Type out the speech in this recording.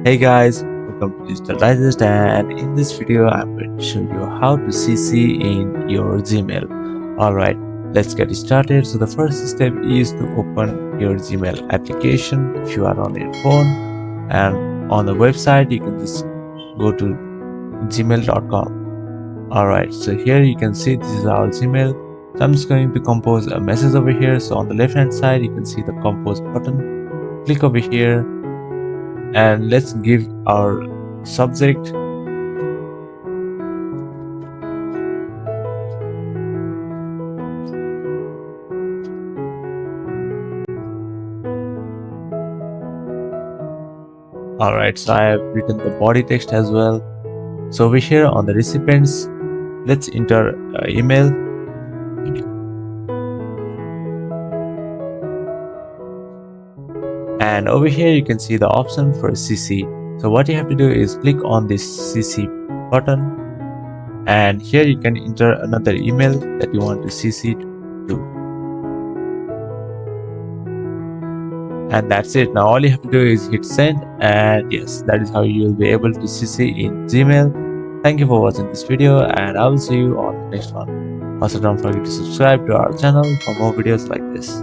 Hey guys, welcome to Digital Digest, and in this video I'm going to show you how to CC in your Gmail. Alright, let's get started. So the first step is to open your Gmail application if you are on your phone, and on the website you can just go to gmail.com. Alright, so here you can see this is our Gmail. So I'm just going to compose a message over here. So on the left hand side you can see the compose button. Click over here and let's give our subject alright, so I have written the body text as well. So over here on the recipients, let's enter email, and over here you can see the option for CC. So what you have to do is click on this CC button, and here you can enter another email that you want to CC to. And that's it. Now all you have to do is hit send, and yes, that is how you will be able to CC in Gmail. Thank you for watching this video, and I will see you on the next one. Also, don't forget to subscribe to our channel for more videos like this.